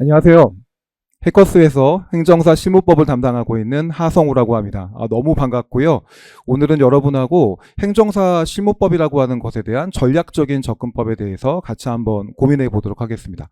안녕하세요. 해커스에서 행정사 실무법을 담당하고 있는 하성우라고 합니다. 너무 반갑고요. 오늘은 여러분하고 행정사 실무법이라고 하는 것에 대한 전략적인 접근법에 대해서 같이 한번 고민해 보도록 하겠습니다.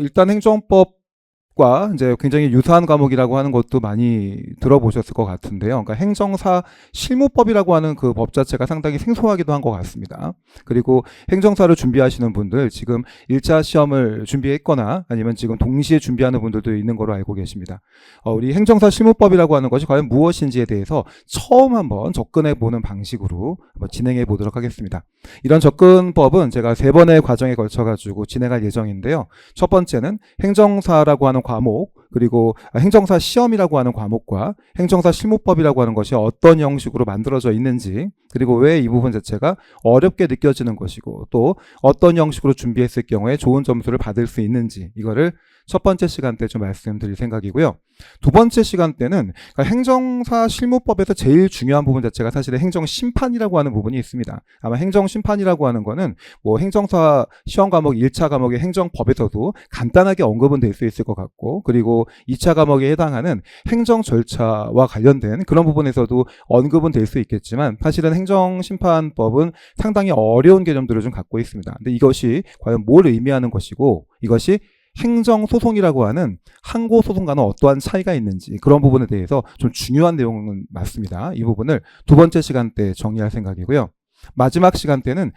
일단 행정법과 이제 굉장히 유사한 과목이라고 하는 것도 많이 들어보셨을 것 같은데요. 그러니까 행정사 실무법이라고 하는 그 법 자체가 상당히 생소하기도 한 것 같습니다. 그리고 행정사를 준비하시는 분들, 지금 1차 시험을 준비했거나 아니면 지금 동시에 준비하는 분들도 있는 걸로 알고 계십니다. 우리 행정사 실무법이라고 하는 것이 과연 무엇인지에 대해서 처음 한번 접근해 보는 방식으로 한번 진행해 보도록 하겠습니다. 이런 접근법은 제가 3번의 과정에 걸쳐 가지고 진행할 예정인데요. 첫 번째는 행정사라고 하는 과목, 그리고 행정사 시험이라고 하는 과목과 행정사 실무법이라고 하는 것이 어떤 형식으로 만들어져 있는지, 그리고 왜 이 부분 자체가 어렵게 느껴지는 것이고 또 어떤 형식으로 준비했을 경우에 좋은 점수를 받을 수 있는지, 이거를 첫 번째 시간 때 좀 말씀드릴 생각이고요. 두 번째 시간 때는 행정사 실무법에서 제일 중요한 부분 자체가 사실은 행정심판이라고 하는 부분이 있습니다. 아마 행정심판이라고 하는 거는 뭐 행정사 시험 과목 1차 과목의 행정법에서도 간단하게 언급은 될 수 있을 것 같고, 그리고 2차 과목에 해당하는 행정 절차와 관련된 그런 부분에서도 언급은 될 수 있겠지만, 사실은 행정심판법은 상당히 어려운 개념들을 좀 갖고 있습니다. 근데 이것이 과연 뭘 의미하는 것이고, 이것이 행정소송이라고 하는 항고소송과는 어떠한 차이가 있는지, 그런 부분에 대해서 좀 중요한 내용은 맞습니다. 이 부분을 두 번째 시간 때 정리할 생각이고요. 마지막 시간 때는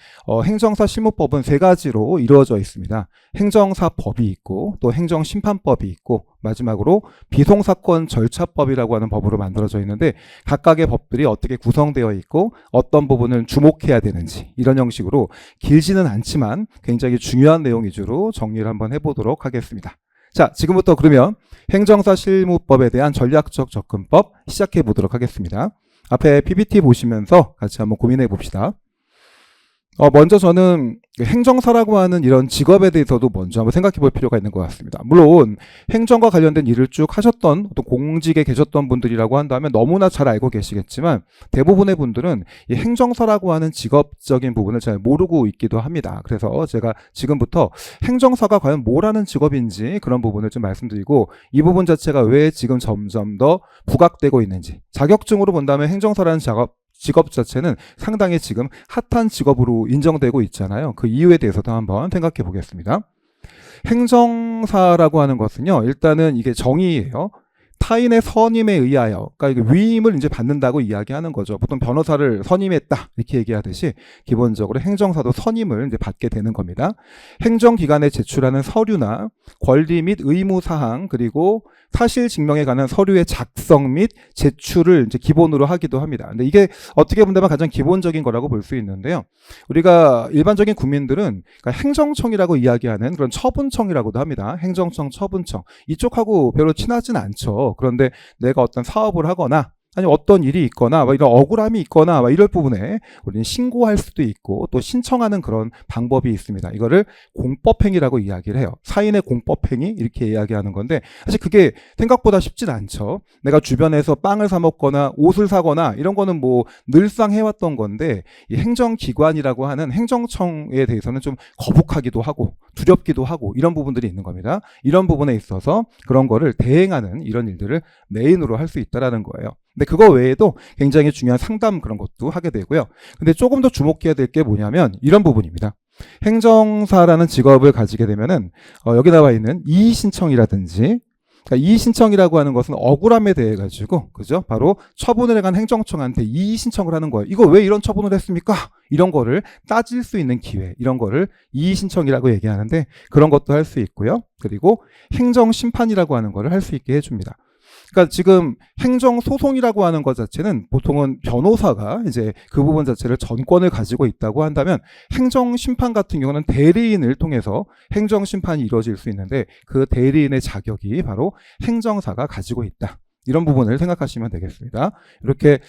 행정사 실무법은 3가지로 이루어져 있습니다. 행정사법이 있고 또 행정심판법이 있고 마지막으로 비송사건 절차법이라고 하는 법으로 만들어져 있는데, 각각의 법들이 어떻게 구성되어 있고 어떤 부분을 주목해야 되는지, 이런 형식으로 길지는 않지만 굉장히 중요한 내용 위주로 정리를 한번 해보도록 하겠습니다. 자, 지금부터 그러면 행정사 실무법에 대한 전략적 접근법 시작해 보도록 하겠습니다. 앞에 PPT 보시면서 같이 한번 고민해 봅시다. 먼저 저는 행정사라고 하는 이런 직업에 대해서도 먼저 한번 생각해 볼 필요가 있는 것 같습니다. 물론 행정과 관련된 일을 쭉 하셨던 어떤 공직에 계셨던 분들이라고 한다면 너무나 잘 알고 계시겠지만, 대부분의 분들은 이 행정사라고 하는 직업적인 부분을 잘 모르고 있기도 합니다. 그래서 제가 지금부터 행정사가 과연 뭐라는 직업인지 그런 부분을 좀 말씀드리고, 이 부분 자체가 왜 지금 점점 더 부각되고 있는지, 자격증으로 본다면 행정사라는 직업 자체는 상당히 지금 핫한 직업으로 인정되고 있잖아요. 그 이유에 대해서도 한번 생각해 보겠습니다. 행정사라고 하는 것은요, 일단은 이게 정의예요. 타인의 선임에 의하여, 그러니까 위임을 이제 받는다고 이야기하는 거죠. 보통 변호사를 선임했다 이렇게 얘기하듯이 기본적으로 행정사도 선임을 이제 받게 되는 겁니다. 행정기관에 제출하는 서류나 권리 및 의무 사항, 그리고 사실 증명에 관한 서류의 작성 및 제출을 이제 기본으로 하기도 합니다. 근데 이게 어떻게 본다면 가장 기본적인 거라고 볼 수 있는데요. 우리가 일반적인 국민들은 그러니까 행정청이라고 이야기하는 그런 처분청이라고도 합니다. 행정청, 처분청. 이쪽하고 별로 친하진 않죠. 그런데 내가 어떤 사업을 하거나 아니 어떤 일이 있거나 이런 억울함이 있거나 이럴 부분에 우리는 신고할 수도 있고 또 신청하는 그런 방법이 있습니다. 이거를 공법행위라고 이야기를 해요. 사인의 공법행위 이렇게 이야기하는 건데, 사실 그게 생각보다 쉽진 않죠. 내가 주변에서 빵을 사 먹거나 옷을 사거나 이런 거는 뭐 늘상 해왔던 건데, 이 행정기관이라고 하는 행정청에 대해서는 좀 거북하기도 하고 두렵기도 하고 이런 부분들이 있는 겁니다. 이런 부분에 있어서 그런 거를 대행하는 이런 일들을 메인으로 할 수 있다라는 거예요. 근데 그거 외에도 굉장히 중요한 상담 그런 것도 하게 되고요. 근데 조금 더 주목해야 될 게 뭐냐면 이런 부분입니다. 행정사라는 직업을 가지게 되면은 여기 나와 있는 이의신청이라든지, 그러니까 이의신청이라고 하는 것은 억울함에 대해 가지고, 그죠? 바로 처분을 해간 행정청한테 이의신청을 하는 거예요. 이거 왜 이런 처분을 했습니까? 이런 거를 따질 수 있는 기회, 이런 거를 이의신청이라고 얘기하는데, 그런 것도 할 수 있고요. 그리고 행정심판이라고 하는 거를 할 수 있게 해줍니다. 그러니까 지금 행정소송이라고 하는 것 자체는 보통은 변호사가 이제 그 부분 자체를 전권을 가지고 있다고 한다면, 행정심판 같은 경우는 대리인을 통해서 행정심판이 이루어질 수 있는데, 그 대리인의 자격이 바로 행정사가 가지고 있다. 이런 부분을 생각하시면 되겠습니다. 이렇게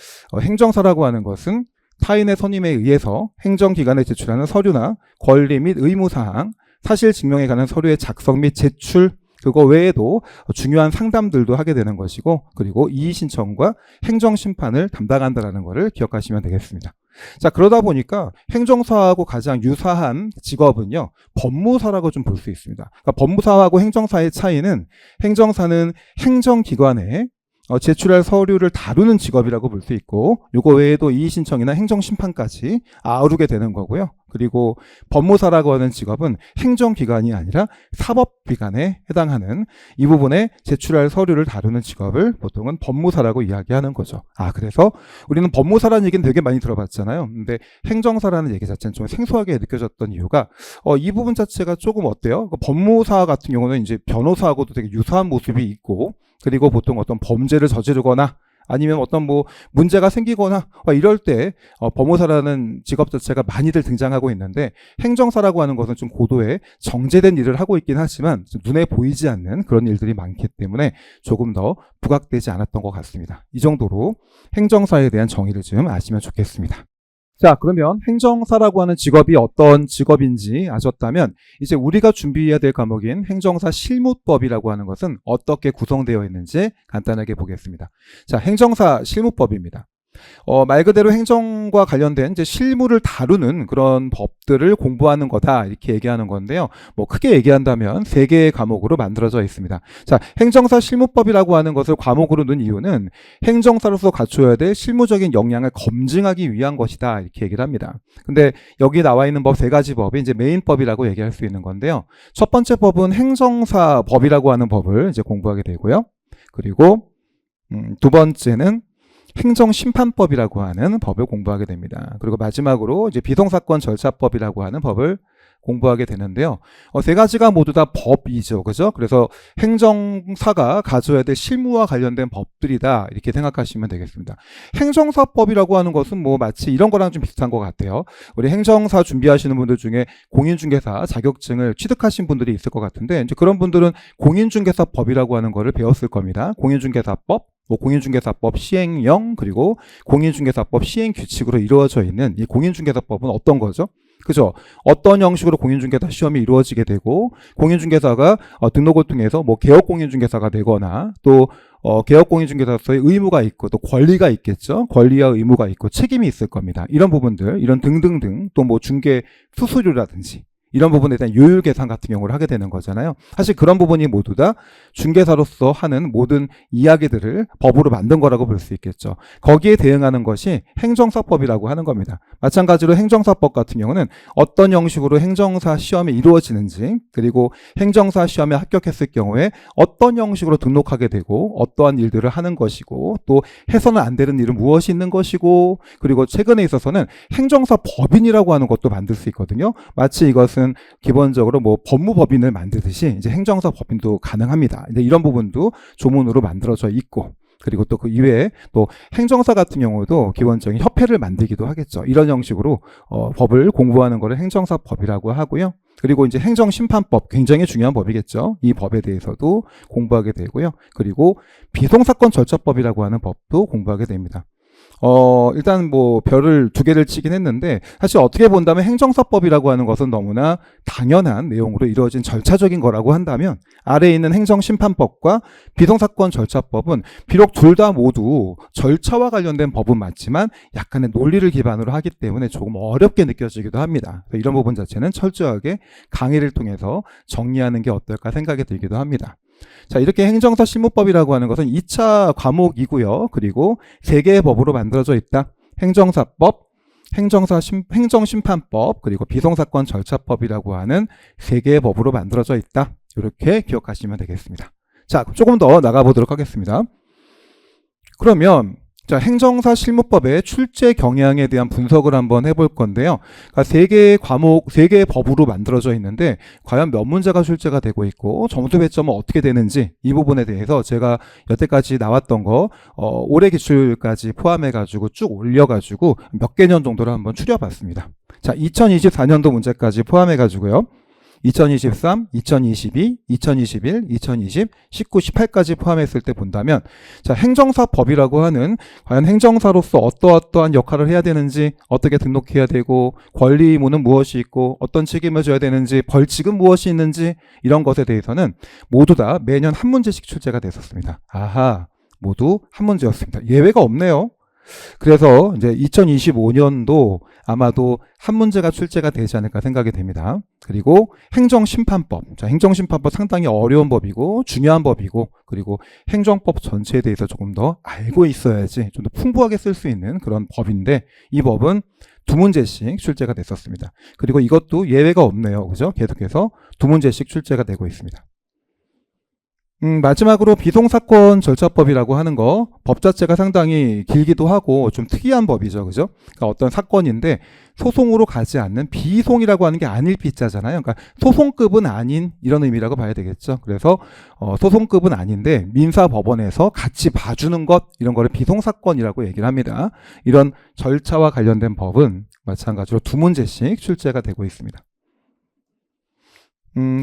행정사라고 하는 것은 타인의 선임에 의해서 행정기관에 제출하는 서류나 권리 및 의무사항, 사실 증명에 관한 서류의 작성 및 제출, 그거 외에도 중요한 상담들도 하게 되는 것이고, 그리고 이의신청과 행정심판을 담당한다는 것을 기억하시면 되겠습니다. 자, 그러다 보니까 행정사하고 가장 유사한 직업은요, 법무사라고 좀 볼 수 있습니다. 그러니까 법무사하고 행정사의 차이는 행정사는 행정기관에 제출할 서류를 다루는 직업이라고 볼 수 있고, 요거 외에도 이의신청이나 행정심판까지 아우르게 되는 거고요. 그리고 법무사라고 하는 직업은 행정기관이 아니라 사법기관에 해당하는 이 부분에 제출할 서류를 다루는 직업을 보통은 법무사라고 이야기하는 거죠. 그래서 우리는 법무사라는 얘기는 되게 많이 들어봤잖아요. 근데 행정사라는 얘기 자체는 좀 생소하게 느껴졌던 이유가 이 부분 자체가 조금 어때요? 법무사 같은 경우는 이제 변호사하고도 되게 유사한 모습이 있고, 그리고 보통 어떤 범죄를 저지르거나 아니면 어떤 뭐 문제가 생기거나 이럴 때 법무사라는 직업 자체가 많이들 등장하고 있는데, 행정사라고 하는 것은 좀 고도의 정제된 일을 하고 있긴 하지만 눈에 보이지 않는 그런 일들이 많기 때문에 조금 더 부각되지 않았던 것 같습니다. 이 정도로 행정사에 대한 정의를 좀 아시면 좋겠습니다. 자, 그러면 행정사라고 하는 직업이 어떤 직업인지 아셨다면 이제 우리가 준비해야 될 과목인 행정사 실무법이라고 하는 것은 어떻게 구성되어 있는지 간단하게 보겠습니다. 자, 행정사 실무법입니다. 말 그대로 행정과 관련된 이제 실무를 다루는 그런 법들을 공부하는 거다, 이렇게 얘기하는 건데요. 뭐 크게 얘기한다면 3개의 과목으로 만들어져 있습니다. 자, 행정사 실무법이라고 하는 것을 과목으로 넣은 이유는 행정사로서 갖춰야 될 실무적인 역량을 검증하기 위한 것이다, 이렇게 얘기를 합니다. 근데 여기 나와 있는 법 3가지 법이 이제 메인법이라고 얘기할 수 있는 건데요. 첫 번째 법은 행정사 법이라고 하는 법을 이제 공부하게 되고요. 그리고 두 번째는 행정심판법이라고 하는 법을 공부하게 됩니다. 그리고 마지막으로 이제 비송사건 절차법이라고 하는 법을 공부하게 되는데요. 3가지가 모두 다 법이죠. 그죠? 그래서 행정사가 가져야 될 실무와 관련된 법들이다, 이렇게 생각하시면 되겠습니다. 행정사법이라고 하는 것은 뭐 마치 이런 거랑 좀 비슷한 것 같아요. 우리 행정사 준비하시는 분들 중에 공인중개사 자격증을 취득하신 분들이 있을 것 같은데, 이제 그런 분들은 공인중개사법이라고 하는 거를 배웠을 겁니다. 공인중개사법, 공인중개사법 시행령, 그리고 공인중개사법 시행규칙으로 이루어져 있는 이 공인중개사법은 어떤 거죠? 그죠? 어떤 형식으로 공인중개사 시험이 이루어지게 되고, 공인중개사가 등록을 통해서 뭐 개업공인중개사가 되거나, 또 개업공인중개사로서의 의무가 있고 또 권리가 있겠죠. 권리와 의무가 있고 책임이 있을 겁니다. 이런 부분들, 이런 등등등, 또 뭐 중개 수수료라든지 이런 부분에 대한 요율 계산 같은 경우를 하게 되는 거잖아요. 사실 그런 부분이 모두 다 중개사로서 하는 모든 이야기들을 법으로 만든 거라고 볼 수 있겠죠. 거기에 대응하는 것이 행정사법이라고 하는 겁니다. 마찬가지로 행정사법 같은 경우는 어떤 형식으로 행정사 시험이 이루어지는지, 그리고 행정사 시험에 합격했을 경우에 어떤 형식으로 등록하게 되고 어떠한 일들을 하는 것이고, 또 해서는 안 되는 일은 무엇이 있는 것이고, 그리고 최근에 있어서는 행정사 법인이라고 하는 것도 만들 수 있거든요. 마치 이것은 기본적으로 뭐 법무법인을 만들듯이 이제 행정사 법인도 가능합니다. 근데 이런 부분도 조문으로 만들어져 있고, 그리고 또 그 이외에 또 행정사 같은 경우도 기본적인 협회를 만들기도 하겠죠. 이런 형식으로 법을 공부하는 것을 행정사법이라고 하고요. 그리고 이제 행정심판법, 굉장히 중요한 법이겠죠. 이 법에 대해서도 공부하게 되고요. 그리고 비송사건 절차법이라고 하는 법도 공부하게 됩니다. 일단 뭐 별을 2개를 치긴 했는데, 사실 어떻게 본다면 행정사법이라고 하는 것은 너무나 당연한 내용으로 이루어진 절차적인 거라고 한다면, 아래에 있는 행정심판법과 비송사건 절차법은 비록 둘 다 모두 절차와 관련된 법은 맞지만 약간의 논리를 기반으로 하기 때문에 조금 어렵게 느껴지기도 합니다. 이런 부분 자체는 철저하게 강의를 통해서 정리하는 게 어떨까 생각이 들기도 합니다. 자, 이렇게 행정사 실무법이라고 하는 것은 2차 과목이고요. 그리고 3개의 법으로 만들어져 있다. 행정사법, 행정심판법, 그리고 비송사건 절차법이라고 하는 3개의 법으로 만들어져 있다. 이렇게 기억하시면 되겠습니다. 자, 조금 더 나가보도록 하겠습니다. 그러면 자, 행정사 실무법의 출제 경향에 대한 분석을 한번 해볼 건데요. 그러니까 3개의 과목, 3개의 법으로 만들어져 있는데 과연 몇 문제가 출제가 되고 있고 점수 배점은 어떻게 되는지, 이 부분에 대해서 제가 여태까지 나왔던 거 올해 기출까지 포함해가지고 쭉 올려가지고 몇 개년 정도를 한번 추려봤습니다. 자, 2024년도 문제까지 포함해가지고요. 2023, 2022, 2021, 2020, 19, 18까지 포함했을 때 본다면, 자, 행정사법이라고 하는 과연 행정사로서 어떠한 역할을 해야 되는지, 어떻게 등록해야 되고, 권리 의무는 무엇이 있고, 어떤 책임을 져야 되는지, 벌칙은 무엇이 있는지, 이런 것에 대해서는 모두 다 매년 한 문제씩 출제가 됐었습니다. 아하, 모두 한 문제였습니다. 예외가 없네요. 그래서 이제 2025년도 아마도 한 문제가 출제가 되지 않을까 생각이 됩니다. 그리고 행정심판법. 자, 행정심판법 상당히 어려운 법이고 중요한 법이고 그리고 행정법 전체에 대해서 조금 더 알고 있어야지 좀 더 풍부하게 쓸 수 있는 그런 법인데 이 법은 두 문제씩 출제가 됐었습니다. 그리고 이것도 예외가 없네요. 그죠? 계속해서 두 문제씩 출제가 되고 있습니다. 마지막으로 비송사건 절차법이라고 하는 거, 법 자체가 상당히 길기도 하고 좀 특이한 법이죠. 그죠? 그러니까 어떤 사건인데 소송으로 가지 않는 비송이라고 하는 게 아닐 비자잖아요. 그러니까 소송급은 아닌 이런 의미라고 봐야 되겠죠. 그래서 소송급은 아닌데 민사법원에서 같이 봐주는 것 이런 거를 비송사건이라고 얘기를 합니다. 이런 절차와 관련된 법은 마찬가지로 두 문제씩 출제가 되고 있습니다.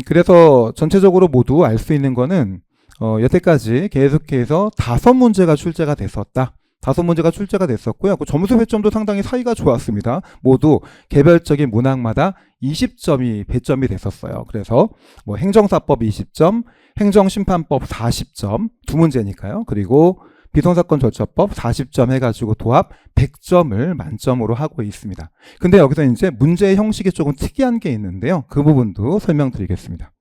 그래서 전체적으로 모두 알 수 있는 거는 여태까지 계속해서 5문제가 출제가 됐었다. 5문제가 출제가 됐었고요. 그 점수 배점도 상당히 사이가 좋았습니다. 모두 개별적인 문항마다 20점이 배점이 됐었어요. 그래서 뭐 행정사법 20점, 행정심판법 40점, 두 문제니까요. 그리고 비송사건 절차법 40점 해가지고 도합 100점을 만점으로 하고 있습니다. 근데 여기서 이제 문제의 형식이 조금 특이한 게 있는데요. 그 부분도 설명드리겠습니다.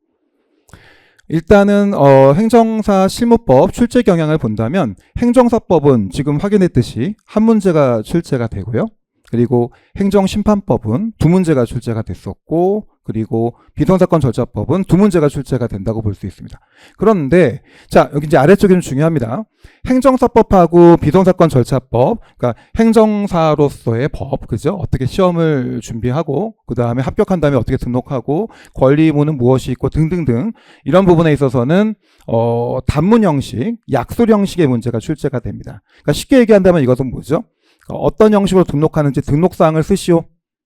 일단은 행정사 실무법 출제 경향을 본다면 행정사법은 지금 확인했듯이 한 문제가 출제가 되고요. 그리고 행정심판법은 두 문제가 출제가 됐었고 그리고 비송사건 절차법은 두 문제가 출제가 된다고 볼 수 있습니다. 그런데 자 여기 이제 아래쪽이 좀 중요합니다. 행정사법하고 비송사건 절차법, 그러니까 행정사로서의 법, 그죠? 어떻게 시험을 준비하고 그 다음에 합격한 다음에 어떻게 등록하고 권리 의무는 무엇이 있고 등등등 이런 부분에 있어서는 단문 형식, 약술 형식의 문제가 출제가 됩니다. 그러니까 쉽게 얘기한다면 이것은 뭐죠? 어떤 형식으로 등록하는지 등록사항을 쓰시오,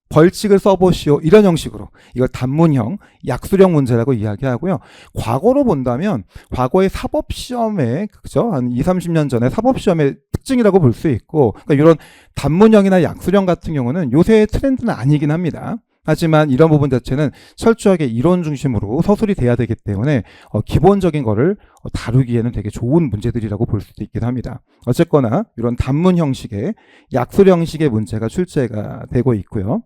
벌칙을 써보시오 이런 형식으로 이걸 단문형, 약술형 문제라고 이야기하고요. 과거로 본다면 과거의 사법시험에 그죠? 한 20, 30년 전에 사법시험의 특징이라고 볼 수 있고 그러니까 이런 단문형이나 약술형 같은 경우는 요새의 트렌드는 아니긴 합니다. 하지만 이런 부분 자체는 철저하게 이론 중심으로 서술이 돼야 되기 때문에 기본적인 거를 다루기에는 되게 좋은 문제들이라고 볼 수도 있긴 합니다. 어쨌거나 이런 단문 형식의 약술 형식의 문제가 출제가 되고 있고요.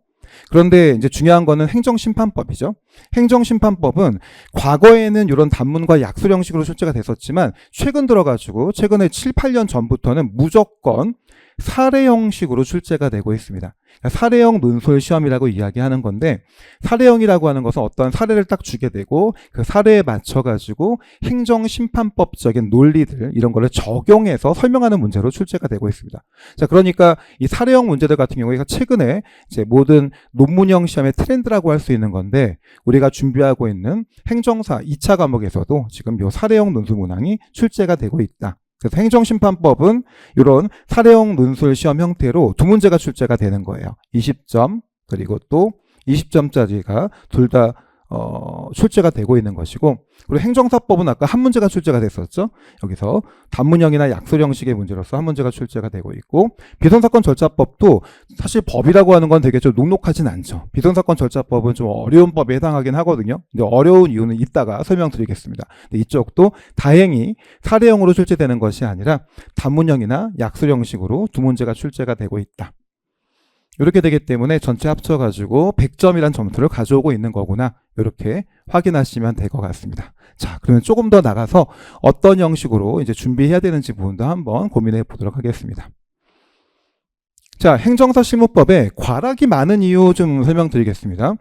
그런데 이제 중요한 거는 행정심판법이죠. 행정심판법은 과거에는 이런 단문과 약술 형식으로 출제가 됐었지만 최근 들어가지고 최근에 7, 8년 전부터는 무조건 사례 형식으로 출제가 되고 있습니다. 그러니까 사례형 논술 시험이라고 이야기하는 건데 사례형이라고 하는 것은 어떤 사례를 딱 주게 되고 그 사례에 맞춰가지고 행정심판법적인 논리들 이런 거를 적용해서 설명하는 문제로 출제가 되고 있습니다. 자, 그러니까 이 사례형 문제들 같은 경우에 최근에 이제 모든 논문형 시험의 트렌드라고 할 수 있는 건데 우리가 준비하고 있는 행정사 2차 과목에서도 지금 이 사례형 논술 문항이 출제가 되고 있다. 그래서 행정심판법은 이런 사례형 논술 시험 형태로 두 문제가 출제가 되는 거예요. 20점 그리고 또 20점짜리가 둘 다 출제가 되고 있는 것이고 그리고 행정사법은 아까 한 문제가 출제가 됐었죠. 여기서 단문형이나 약술 형식의 문제로서 한 문제가 출제가 되고 있고 비송사건 절차법도 사실 법이라고 하는 건 되게 좀 녹록하진 않죠. 비송사건 절차법은 좀 어려운 법에 해당하긴 하거든요. 근데 어려운 이유는 이따가 설명드리겠습니다. 근데 이쪽도 다행히 사례형으로 출제되는 것이 아니라 단문형이나 약술 형식으로 두 문제가 출제가 되고 있다. 이렇게 되기 때문에 전체 합쳐가지고 100점이란 점수를 가져오고 있는 거구나 이렇게 확인하시면 될 것 같습니다. 자, 그러면 조금 더 나가서 어떤 형식으로 이제 준비해야 되는지 부분도 한번 고민해 보도록 하겠습니다. 자, 행정사 실무법에 과락이 많은 이유 좀 설명드리겠습니다.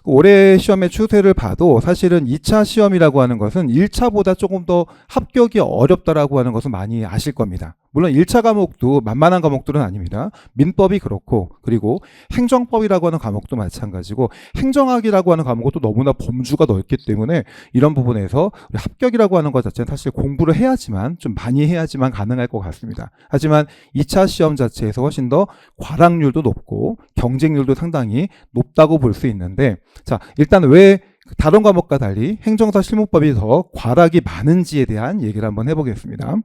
올해 시험의 추세를 봐도 사실은 2차 시험이라고 하는 것은 1차보다 조금 더 합격이 어렵다라고 하는 것은 많이 아실 겁니다. 물론 1차 과목도 만만한 과목들은 아닙니다. 민법이 그렇고 그리고 행정법이라고 하는 과목도 마찬가지고 행정학이라고 하는 과목은 또 너무나 범주가 넓기 때문에 이런 부분에서 합격이라고 하는 것 자체는 사실 공부를 해야지만 좀 많이 해야지만 가능할 것 같습니다. 하지만 2차 시험 자체에서 훨씬 더 과락률도 높고 경쟁률도 상당히 높다고 볼 수 있는데 자 일단 왜 다른 과목과 달리 행정사 실무법이 더 과락이 많은지에 대한 얘기를 한번 해보겠습니다.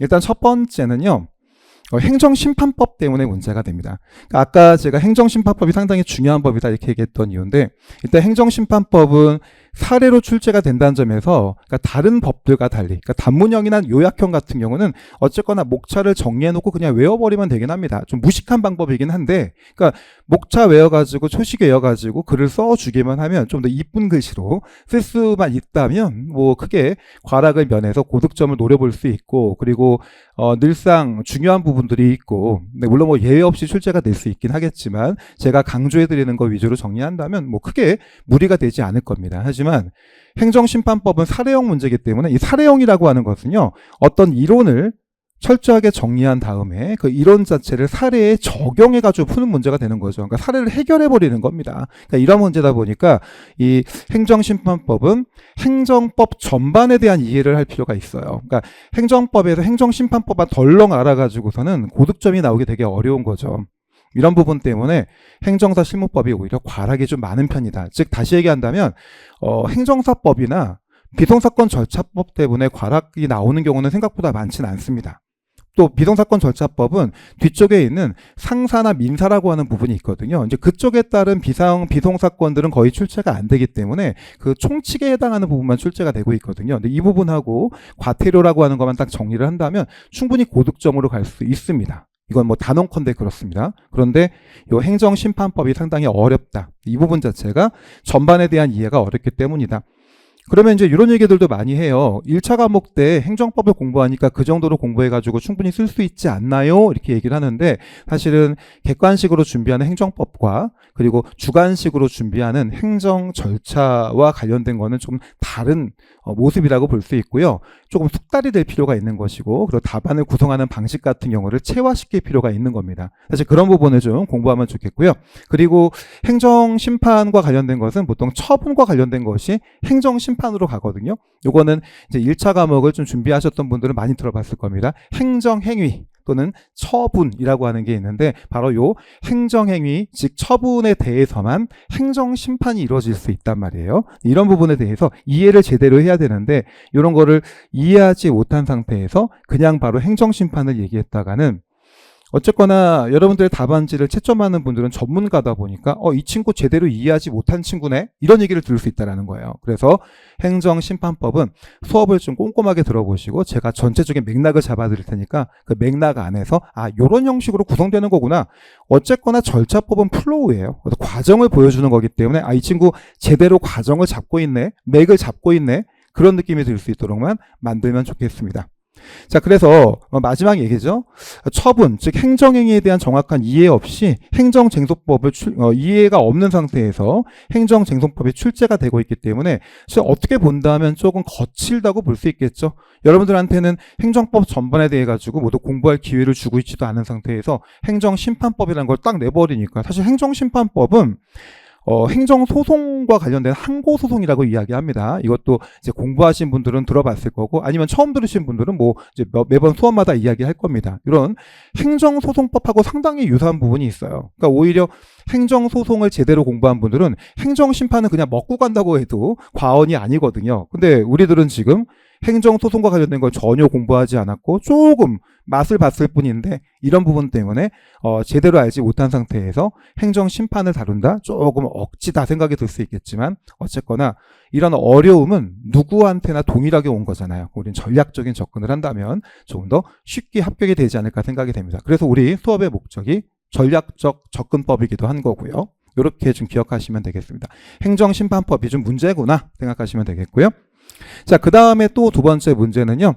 일단 첫 번째는요. 행정심판법 때문에 문제가 됩니다. 그러니까 아까 제가 행정심판법이 상당히 중요한 법이다 이렇게 얘기했던 이유인데 일단 행정심판법은 사례로 출제가 된다는 점에서 그러니까 다른 법들과 달리 그러니까 단문형이나 요약형 같은 경우는 어쨌거나 목차를 정리해놓고 그냥 외워버리면 되긴 합니다. 좀 무식한 방법이긴 한데 그러니까 목차 외워가지고 초식 외워가지고 글을 써주기만 하면 좀 더 이쁜 글씨로 쓸 수만 있다면 뭐 크게 과락을 면해서 고득점을 노려볼 수 있고 그리고 늘상 중요한 부분들이 있고 물론 뭐 예외 없이 출제가 될 수 있긴 하겠지만 제가 강조해드리는 거 위주로 정리한다면 뭐 크게 무리가 되지 않을 겁니다. 하지만 행정심판법은 사례형 문제이기 때문에 이 사례형이라고 하는 것은요 어떤 이론을 철저하게 정리한 다음에 그 이론 자체를 사례에 적용해가지고 푸는 문제가 되는 거죠. 그러니까 사례를 해결해버리는 겁니다. 그러니까 이런 문제다 보니까 이 행정심판법은 행정법 전반에 대한 이해를 할 필요가 있어요. 그러니까 행정법에서 행정심판법만 덜렁 알아가지고서는 고득점이 나오기 되게 어려운 거죠. 이런 부분 때문에 행정사 실무법이 오히려 과락이 좀 많은 편이다. 즉 다시 얘기한다면 행정사법이나 비송사건 절차법 때문에 과락이 나오는 경우는 생각보다 많지는 않습니다. 또 비송사건 절차법은 뒤쪽에 있는 상사나 민사라고 하는 부분이 있거든요. 이제 그쪽에 따른 비송사건들은 거의 출제가 안 되기 때문에 그 총칙에 해당하는 부분만 출제가 되고 있거든요. 근데 이 부분하고 과태료라고 하는 것만 딱 정리를 한다면 충분히 고득점으로 갈 수 있습니다. 이건 뭐 단언컨대 그렇습니다. 그런데 이 행정심판법이 상당히 어렵다. 이 부분 자체가 전반에 대한 이해가 어렵기 때문이다. 그러면 이제 이런 얘기들도 많이 해요. 1차 과목 때 행정법을 공부하니까 그 정도로 공부해가지고 충분히 쓸 수 있지 않나요? 이렇게 얘기를 하는데 사실은 객관식으로 준비하는 행정법과 그리고 주관식으로 준비하는 행정 절차와 관련된 거는 좀 다른 모습이라고 볼 수 있고요. 조금 숙달이 될 필요가 있는 것이고 그리고 답안을 구성하는 방식 같은 경우를 체화시킬 필요가 있는 겁니다. 사실 그런 부분을 좀 공부하면 좋겠고요. 그리고 행정심판과 관련된 것은 보통 처분과 관련된 것이 행정심판으로 가거든요. 요거는 이제 1차 과목을 좀 준비하셨던 분들은 많이 들어봤을 겁니다. 행정행위 또는 처분이라고 하는 게 있는데 바로 요 행정행위 즉 처분에 대해서만 행정심판이 이루어질 수 있단 말이에요. 이런 부분에 대해서 이해를 제대로 해야 되는데 이런 거를 이해하지 못한 상태에서 그냥 바로 행정심판을 얘기했다가는 어쨌거나 여러분들의 답안지를 채점하는 분들은 전문가다 보니까 이 친구 제대로 이해하지 못한 친구네 이런 얘기를 들을 수 있다는 거예요. 그래서 행정심판법은 수업을 좀 꼼꼼하게 들어보시고 제가 전체적인 맥락을 잡아드릴 테니까 그 맥락 안에서 이런 형식으로 구성되는 거구나. 어쨌거나 절차법은 플로우예요. 그래서 과정을 보여주는 거기 때문에 이 친구 제대로 과정을 잡고 있네, 맥을 잡고 있네 그런 느낌이 들 수 있도록만 만들면 좋겠습니다. 자, 그래서 마지막 얘기죠. 처분, 즉 행정행위에 대한 정확한 이해 없이 행정쟁송법을 이해가 없는 상태에서 행정쟁송법이 출제가 되고 있기 때문에 어떻게 본다면 조금 거칠다고 볼 수 있겠죠. 여러분들한테는 행정법 전반에 대해 가지고 모두 공부할 기회를 주고 있지도 않은 상태에서 행정심판법이라는 걸 딱 내버리니까 사실 행정심판법은 행정소송과 관련된 항고소송이라고 이야기합니다. 이것도 이제 공부하신 분들은 들어봤을 거고 아니면 처음 들으신 분들은 뭐 이제 매번 수업마다 이야기할 겁니다. 이런 행정소송법하고 상당히 유사한 부분이 있어요. 그러니까 오히려 행정소송을 제대로 공부한 분들은 행정심판은 그냥 먹고 간다고 해도 과언이 아니거든요. 근데 우리들은 지금 행정소송과 관련된 걸 전혀 공부하지 않았고 조금 맛을 봤을 뿐인데 이런 부분 때문에 제대로 알지 못한 상태에서 행정심판을 다룬다? 조금 억지다 생각이 들 수 있겠지만 어쨌거나 이런 어려움은 누구한테나 동일하게 온 거잖아요. 우리는 전략적인 접근을 한다면 조금 더 쉽게 합격이 되지 않을까 생각이 됩니다. 그래서 우리 수업의 목적이 전략적 접근법이기도 한 거고요. 이렇게 좀 기억하시면 되겠습니다. 행정심판법이 좀 문제구나 생각하시면 되겠고요. 자, 그 다음에 또 두 번째 문제는요.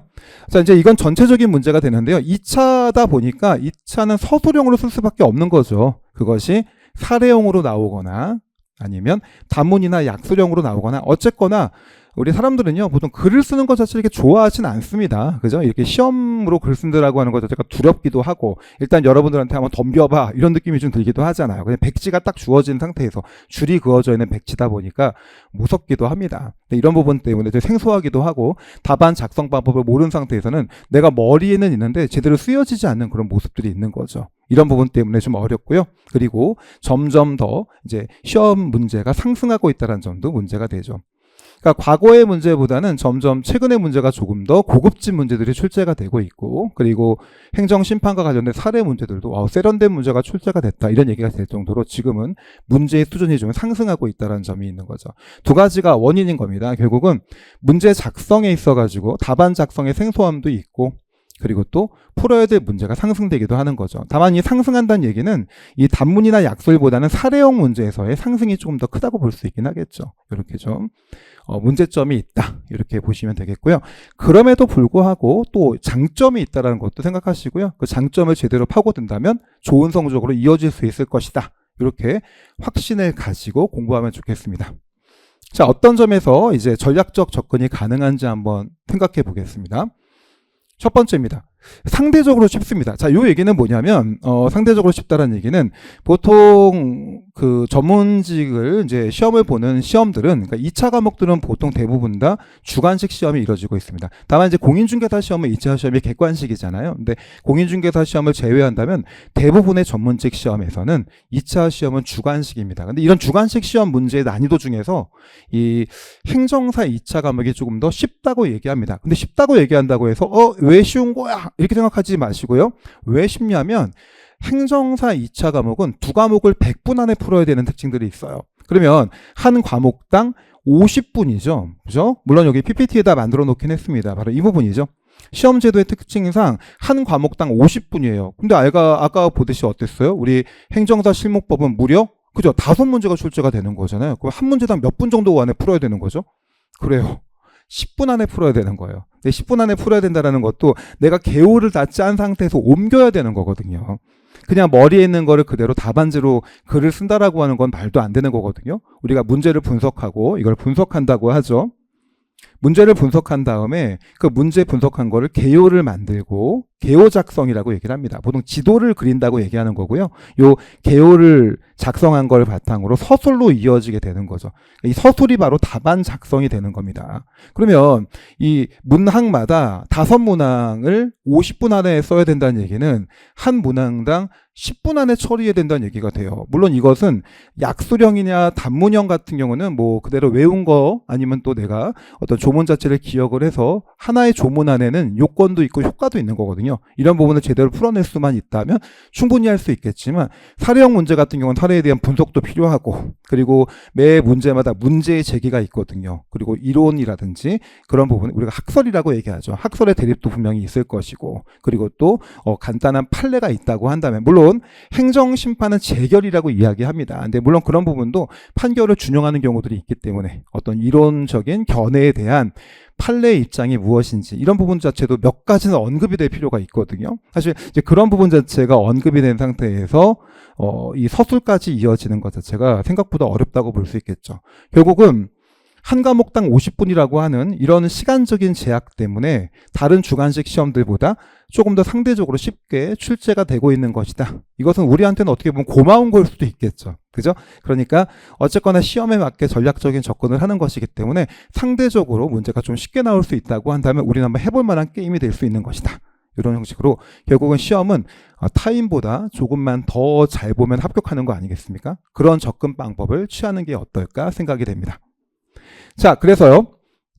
자, 이제 이건 전체적인 문제가 되는데요. 2차다 보니까 2차는 서술형으로 쓸 수밖에 없는 거죠. 그것이 사례형으로 나오거나 아니면 단문이나 약술형으로 나오거나 어쨌거나 우리 사람들은요 보통 글을 쓰는 것 자체를 이렇게 좋아하진 않습니다. 그죠? 이렇게 시험으로 글 쓴다라고 하는 것 자체가 두렵기도 하고 일단 여러분들한테 한번 덤벼봐 이런 느낌이 좀 들기도 하잖아요. 그냥 백지가 딱 주어진 상태에서 줄이 그어져 있는 백지다 보니까 무섭기도 합니다. 이런 부분 때문에 되게 생소하기도 하고 답안 작성 방법을 모르는 상태에서는 내가 머리에는 있는데 제대로 쓰여지지 않는 그런 모습들이 있는 거죠. 이런 부분 때문에 좀 어렵고요. 그리고 점점 더 이제 시험 문제가 상승하고 있다는 점도 문제가 되죠. 그러니까 과거의 문제보다는 점점 최근의 문제가 조금 더 고급진 문제들이 출제가 되고 있고, 그리고 행정심판과 관련된 사례 문제들도 세련된 문제가 출제가 됐다, 이런 얘기가 될 정도로 지금은 문제의 수준이 좀 상승하고 있다는 점이 있는 거죠. 두 가지가 원인인 겁니다. 결국은 문제 작성에 있어가지고 답안 작성의 생소함도 있고, 그리고 또 풀어야 될 문제가 상승되기도 하는 거죠. 다만 이 상승한다는 얘기는 이 단문이나 약술보다는 사례형 문제에서의 상승이 조금 더 크다고 볼 수 있긴 하겠죠. 이렇게 좀 문제점이 있다, 이렇게 보시면 되겠고요. 그럼에도 불구하고 또 장점이 있다는 것도 생각하시고요. 그 장점을 제대로 파고든다면 좋은 성적으로 이어질 수 있을 것이다, 이렇게 확신을 가지고 공부하면 좋겠습니다. 자, 어떤 점에서 이제 전략적 접근이 가능한지 한번 생각해 보겠습니다. 첫 번째입니다. 상대적으로 쉽습니다. 자, 요 얘기는 뭐냐면, 상대적으로 쉽다라는 얘기는 보통 그 전문직을 이제 시험을 보는 시험들은, 그러니까 2차 과목들은 보통 대부분 다 주관식 시험이 이루어지고 있습니다. 다만 이제 공인중개사 시험은 2차 시험이 객관식이잖아요. 근데 공인중개사 시험을 제외한다면 대부분의 전문직 시험에서는 2차 시험은 주관식입니다. 근데 이런 주관식 시험 문제의 난이도 중에서 이 행정사 2차 과목이 조금 더 쉽다고 얘기합니다. 근데 쉽다고 얘기한다고 해서 왜 쉬운 거야? 이렇게 생각하지 마시고요. 왜 쉽냐면 행정사 2차 과목은 두 과목을 100분 안에 풀어야 되는 특징들이 있어요. 그러면 한 과목당 50분이죠. 그죠? 물론 여기 PPT에다 만들어 놓긴 했습니다. 바로 이 부분이죠. 시험 제도의 특징상 한 과목당 50분이에요. 근데 아까 보듯이 어땠어요? 우리 행정사 실무법은 무려 그죠? 5문제가 출제가 되는 거잖아요. 그럼 한 문제당 몇 분 정도 안에 풀어야 되는 거죠? 그래요. 10분 안에 풀어야 되는 거예요. 10분 안에 풀어야 된다는 것도 내가 개요를 다 짠 상태에서 옮겨야 되는 거거든요. 그냥 머리에 있는 거를 그대로 답안지로 글을 쓴다라고 하는 건 말도 안 되는 거거든요. 우리가 문제를 분석하고 이걸 분석한다고 하죠. 문제를 분석한 다음에 그 문제 분석한 거를 개요를 만들고 개요 작성이라고 얘기를 합니다. 보통 지도를 그린다고 얘기하는 거고요. 요 개요를 작성한 걸 바탕으로 서술로 이어지게 되는 거죠. 이 서술이 바로 답안 작성이 되는 겁니다. 그러면 이 문항마다 5문항을 50분 안에 써야 된다는 얘기는 한 문항당 10분 안에 처리해야 된다는 얘기가 돼요. 물론 이것은 약수령이냐 단문형 같은 경우는 뭐 그대로 외운 거 아니면 또 내가 어떤 조문 자체를 기억을 해서 하나의 조문 안에는 요건도 있고 효과도 있는 거거든요. 이런 부분을 제대로 풀어낼 수만 있다면 충분히 할 수 있겠지만 사례형 문제 같은 경우는 사례에 대한 분석도 필요하고, 그리고 매 문제마다 문제의 제기가 있거든요. 그리고 이론이라든지 그런 부분, 우리가 학설이라고 얘기하죠. 학설의 대립도 분명히 있을 것이고, 그리고 또 간단한 판례가 있다고 한다면, 물론 행정심판은 재결이라고 이야기합니다. 근데 물론 그런 부분도 판결을 준용하는 경우들이 있기 때문에 어떤 이론적인 견해에 대한 판례의 입장이 무엇인지 이런 부분 자체도 몇 가지는 언급이 될 필요가 있거든요. 사실 이제 그런 부분 자체가 언급이 된 상태에서 이 서술까지 이어지는 것 자체가 생각보다 어렵다고 볼 수 있겠죠. 결국은 한 과목당 50분이라고 하는 이런 시간적인 제약 때문에 다른 주관식 시험들보다 조금 더 상대적으로 쉽게 출제가 되고 있는 것이다. 이것은 우리한테는 어떻게 보면 고마운 걸 수도 있겠죠. 그죠? 그러니까 어쨌거나 시험에 맞게 전략적인 접근을 하는 것이기 때문에 상대적으로 문제가 좀 쉽게 나올 수 있다고 한다면 우리는 한번 해볼 만한 게임이 될 수 있는 것이다. 이런 형식으로 결국은 시험은 타임보다 조금만 더 잘 보면 합격하는 거 아니겠습니까? 그런 접근 방법을 취하는 게 어떨까 생각이 됩니다. 자, 그래서요.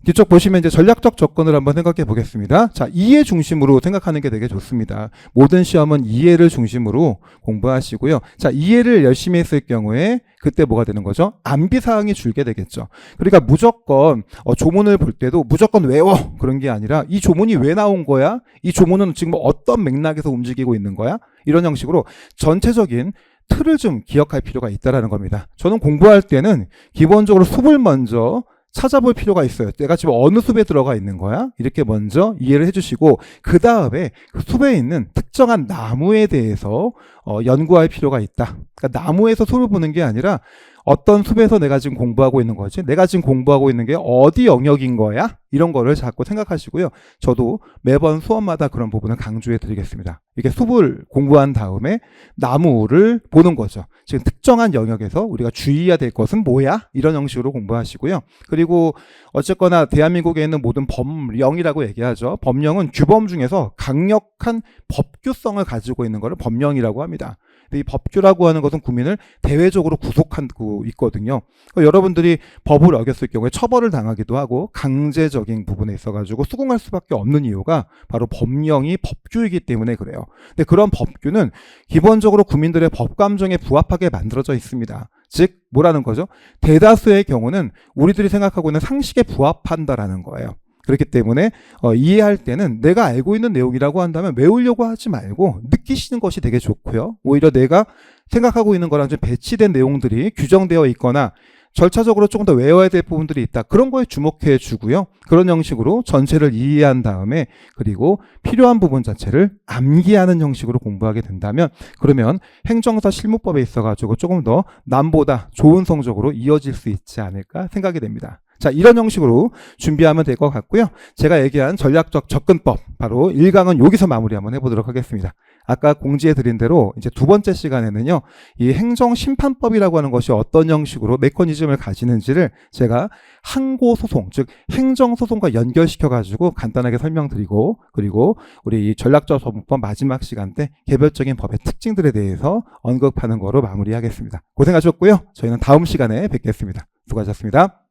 뒤쪽 보시면 이제 전략적 접근을 한번 생각해 보겠습니다. 자, 이해 중심으로 생각하는 게 되게 좋습니다. 모든 시험은 이해를 중심으로 공부하시고요. 자, 이해를 열심히 했을 경우에 그때 뭐가 되는 거죠? 암기사항이 줄게 되겠죠. 그러니까 무조건 조문을 볼 때도 무조건 외워 그런 게 아니라 이 조문이 왜 나온 거야? 이 조문은 지금 어떤 맥락에서 움직이고 있는 거야? 이런 형식으로 전체적인 틀을 좀 기억할 필요가 있다는 겁니다. 저는 공부할 때는 기본적으로 숲을 먼저 찾아볼 필요가 있어요. 내가 지금 어느 숲에 들어가 있는 거야? 이렇게 먼저 이해를 해주시고 그 다음에 그 숲에 있는 특정한 나무에 대해서 연구할 필요가 있다. 그러니까 나무에서 숲을 보는 게 아니라 어떤 숲에서 내가 지금 공부하고 있는 거지? 내가 지금 공부하고 있는 게 어디 영역인 거야? 이런 거를 자꾸 생각하시고요. 저도 매번 수업마다 그런 부분을 강조해 드리겠습니다. 이게 숲을 공부한 다음에 나무를 보는 거죠. 지금 특정한 영역에서 우리가 주의해야 될 것은 뭐야? 이런 형식으로 공부하시고요. 그리고 어쨌거나 대한민국에 있는 모든 법령이라고 얘기하죠. 법령은 규범 중에서 강력한 법규성을 가지고 있는 것을 법령이라고 합니다. 근데 이 법규라고 하는 것은 국민을 대외적으로 구속하고 있거든요. 여러분들이 법을 어겼을 경우에 처벌을 당하기도 하고 강제적인 부분에 있어가지고 수긍할 수밖에 없는 이유가 바로 법령이 법규이기 때문에 그래요. 근데 그런 법규는 기본적으로 국민들의 법감정에 부합하게 만들어져 있습니다. 즉 뭐라는 거죠? 대다수의 경우는 우리들이 생각하고 있는 상식에 부합한다라는 거예요. 그렇기 때문에 이해할 때는 내가 알고 있는 내용이라고 한다면 외우려고 하지 말고 느끼시는 것이 되게 좋고요. 오히려 내가 생각하고 있는 거랑 좀 배치된 내용들이 규정되어 있거나 절차적으로 조금 더 외워야 될 부분들이 있다. 그런 거에 주목해 주고요. 그런 형식으로 전체를 이해한 다음에 그리고 필요한 부분 자체를 암기하는 형식으로 공부하게 된다면 그러면 행정사 실무법에 있어가지고 조금 더 남보다 좋은 성적으로 이어질 수 있지 않을까 생각이 됩니다. 자, 이런 형식으로 준비하면 될 것 같고요. 제가 얘기한 전략적 접근법, 바로 1강은 여기서 마무리 한번 해보도록 하겠습니다. 아까 공지해 드린 대로 이제 두 번째 시간에는요, 이 행정심판법이라고 하는 것이 어떤 형식으로 메커니즘을 가지는지를 제가 항고소송, 즉 행정소송과 연결시켜가지고 간단하게 설명드리고, 그리고 우리 이 전략적 접근법 마지막 시간 때 개별적인 법의 특징들에 대해서 언급하는 거로 마무리하겠습니다. 고생하셨고요. 저희는 다음 시간에 뵙겠습니다. 수고하셨습니다.